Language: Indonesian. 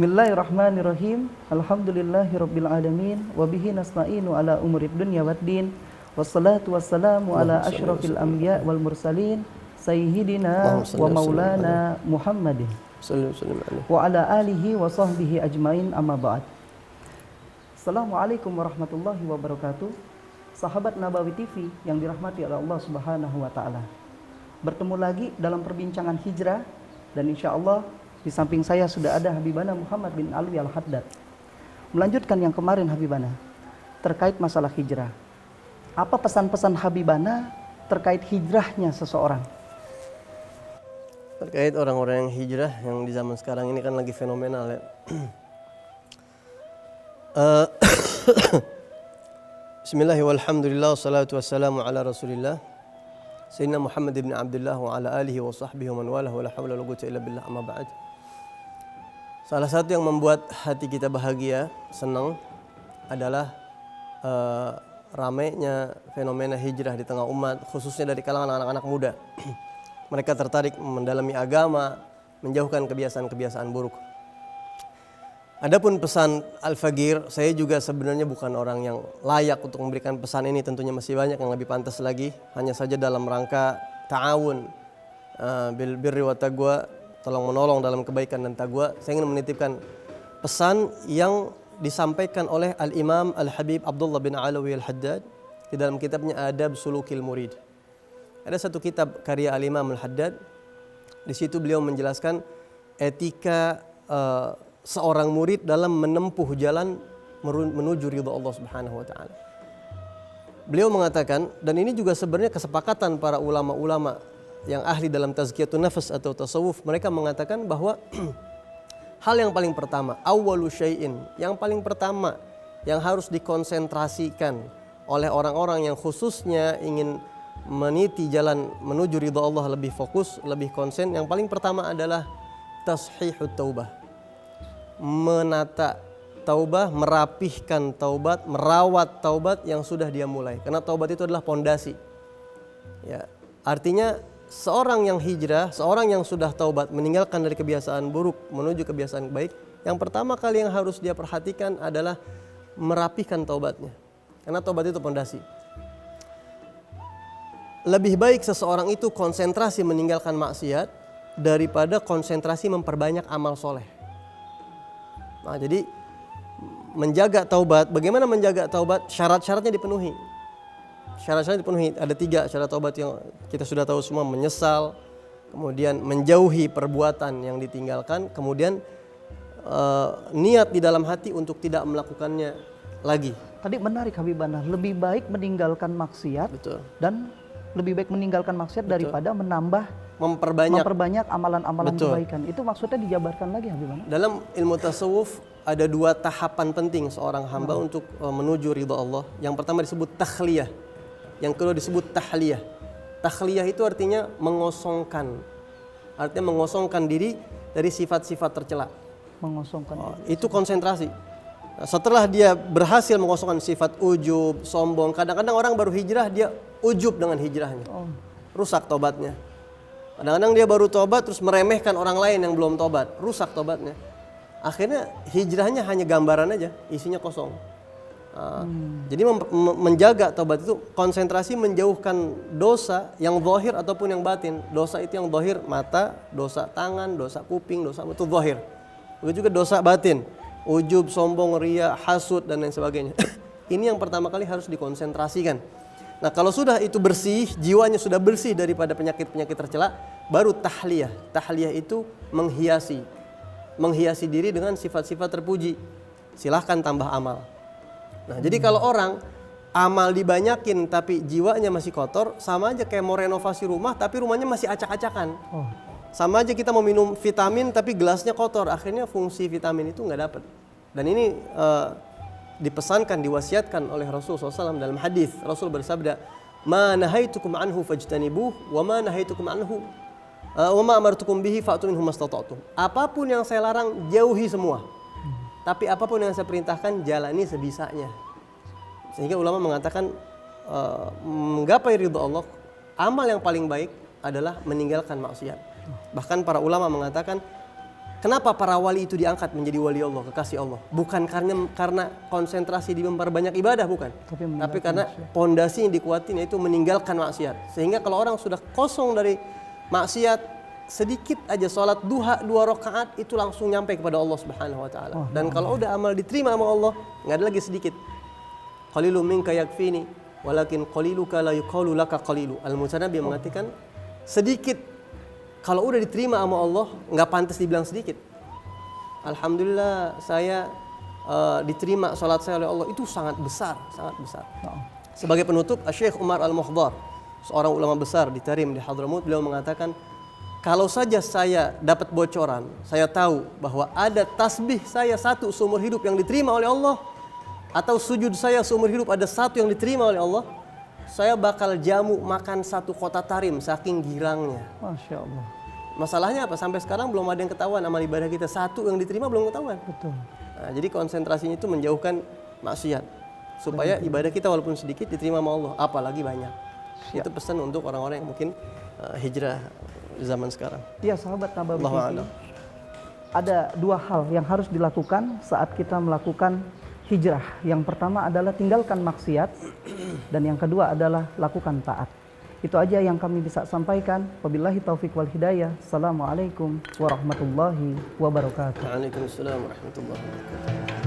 Bismillahirrahmanirrahim. Alhamdulillahirabbil alamin wa bihi nasta'inu ala umurid dunya waddin. Wassalatu wassalamu ala asyrafil anbiya wal mursalin sayyidina wa maulana Muhammadin wa ala alihi wa sahbihi ajmain, amma ba'd. Assalamualaikum warahmatullahi wabarakatuh. Sahabat Nabawi TV yang dirahmati oleh Allah Subhanahu wa taala. Bertemu lagi dalam perbincangan hijrah, dan insyaallah di samping saya sudah ada Habibana Muhammad bin Alwi Al-Haddad. Melanjutkan yang kemarin Habibana terkait masalah hijrah. Apa pesan-pesan Habibana terkait hijrahnya seseorang? Terkait orang-orang yang hijrah yang di zaman sekarang ini kan lagi fenomenal ya. Bismillahirrahmanirrahim. Walhamdulillah wassalatu wassalamu ala Rasulillah Sayyidina Muhammad ibn Abdullah wa ala alihi wa sahbihi wa man walah wa la hawla wa la quwwata illa billah, amma ba'd. Salah satu yang membuat hati kita bahagia, senang adalah ramainya fenomena hijrah di tengah umat, khususnya dari kalangan anak-anak muda. Mereka tertarik mendalami agama, menjauhkan kebiasaan-kebiasaan buruk. Adapun pesan Al-Faqir, saya juga sebenarnya bukan orang yang layak untuk memberikan pesan ini, tentunya masih banyak yang lebih pantas lagi. Hanya saja dalam rangka ta'awun bil birri wa taqwa, tolong menolong dalam kebaikan dan taqwa, saya ingin menitipkan pesan yang disampaikan oleh Al-Imam Al-Habib Abdullah bin Alawi Al-Haddad di dalam kitabnya Adab Sulukil Murid. Ada satu kitab karya Al-Imam Al-Haddad. Di situ beliau menjelaskan etika seorang murid dalam menempuh jalan menuju ridha Allah Subhanahu wa taala. Beliau mengatakan, dan ini juga sebenarnya kesepakatan para ulama-ulama yang ahli dalam tazkiyatun nafas atau tasawuf, mereka mengatakan bahwa hal yang paling pertama, awwalu syai'in, yang paling pertama yang harus dikonsentrasikan oleh orang-orang yang khususnya ingin meniti jalan menuju ridha Allah lebih fokus, lebih konsen, yang paling pertama adalah tashihut taubah. Menata taubah, merapihkan taubat, merawat taubat yang sudah dia mulai. Karena taubat itu adalah pondasi. Ya, artinya seorang yang hijrah, seorang yang sudah taubat, meninggalkan dari kebiasaan buruk menuju kebiasaan baik, yang pertama kali yang harus dia perhatikan adalah merapihkan taubatnya. Karena taubat itu pondasi. Lebih baik seseorang itu konsentrasi meninggalkan maksiat daripada konsentrasi memperbanyak amal soleh. Nah, jadi menjaga taubat, bagaimana menjaga taubat? Syarat-syaratnya dipenuhi. Syarat-syaratnya dipenuhi. Ada 3 syarat taubat yang kita sudah tahu semua: menyesal, kemudian menjauhi perbuatan yang ditinggalkan, kemudian niat di dalam hati untuk tidak melakukannya lagi. Tadi menarik Habibana, lebih baik meninggalkan maksiat. Betul. Dan lebih baik meninggalkan maksiat daripada memperbanyak amalan-amalan kebaikan. Itu maksudnya dijabarkan lagi Habibana. Dalam ilmu tasawuf ada 2 tahapan penting seorang hamba untuk menuju ridha Allah. Yang pertama disebut takhliyah, yang kedua disebut tahliyah. Tahliyah itu artinya mengosongkan, diri dari sifat-sifat tercela. Mengosongkan diri. Itu konsentrasi. Nah, setelah dia berhasil mengosongkan sifat ujub, sombong, kadang-kadang orang baru hijrah dia ujub dengan hijrahnya, rusak tobatnya. Kadang-kadang dia baru tobat terus meremehkan orang lain yang belum tobat, rusak tobatnya. Akhirnya hijrahnya hanya gambaran aja, isinya kosong. Jadi menjaga taubat itu konsentrasi menjauhkan dosa yang zahir ataupun yang batin. Dosa itu yang zahir, mata, dosa tangan, dosa kuping, dosa itu zahir. Begitu juga dosa batin, ujub, sombong, riya, hasud dan lain sebagainya. Ini yang pertama kali harus dikonsentrasikan. Nah, kalau sudah itu bersih, jiwanya sudah bersih daripada penyakit-penyakit tercela, baru tahliyah. Tahliyah itu menghiasi diri dengan sifat-sifat terpuji. Silahkan tambah amal. Nah, jadi kalau orang amal dibanyakin tapi jiwanya masih kotor, sama aja kayak mau renovasi rumah tapi rumahnya masih acak-acakan. Sama aja kita mau minum vitamin tapi gelasnya kotor, akhirnya fungsi vitamin itu nggak dapat. Dan ini dipesankan, diwasiatkan oleh Rasul SAW dalam hadis. Rasul bersabda, "Ma nahaitukum anhu fajtanibuh, wa ma nahaitukum anhu wa ma amartukum bihi fa'tu minhu mastata'tum." Apapun yang saya larang jauhi semua. Tapi apapun yang saya perintahkan jalani sebisanya. Sehingga ulama mengatakan menggapai ridha Allah, amal yang paling baik adalah meninggalkan maksiat. Bahkan para ulama mengatakan Kenapa para wali itu diangkat menjadi wali Allah, kekasih Allah? Bukan karena konsentrasi di memperbanyak ibadah, bukan. Tapi karena pondasi yang dikuatin yaitu meninggalkan maksiat. Sehingga kalau orang sudah kosong dari maksiat, sedikit aja sholat duha 2 rakaat itu langsung nyampe kepada Allah Subhanahu wa taala. Dan kalau udah amal diterima sama Allah, nggak ada lagi sedikit. Qalilun minka yakfini, walakin qaliluka la yuqalu laka qalilu. Al-Mutanabbi mengatakan sedikit kalau udah diterima sama Allah, nggak pantas dibilang sedikit. Alhamdulillah saya diterima salat saya oleh Allah, itu sangat besar, sangat besar. Sebagai penutup, Syekh Umar Al-Muhdar, seorang ulama besar di Tarim di Hadramut, beliau mengatakan, kalau saja saya dapat bocoran, saya tahu bahwa ada tasbih saya 1 seumur hidup yang diterima oleh Allah, atau sujud saya seumur hidup ada 1 yang diterima oleh Allah, saya bakal jamu makan 1 kota Tarim saking girangnya. Masya Allah. Masalahnya apa? Sampai sekarang belum ada yang ketahuan amal ibadah kita 1 yang diterima belum ketahuan. Betul. Nah, jadi konsentrasinya itu menjauhkan maksiat supaya ibadah kita walaupun sedikit diterima sama Allah, apalagi banyak. Itu pesan untuk orang-orang yang mungkin hijrah zaman sekarang. Iya sahabat Nabawi Allahu TV. a'lam. Ada 2 hal yang harus dilakukan saat kita melakukan hijrah. Yang pertama adalah tinggalkan maksiat, dan yang kedua adalah lakukan taat. Itu aja yang kami bisa sampaikan. Wabillahi taufik wal hidayah. Assalamualaikum warahmatullahi wabarakatuh. Waalaikumsalam warahmatullahi wabarakatuh.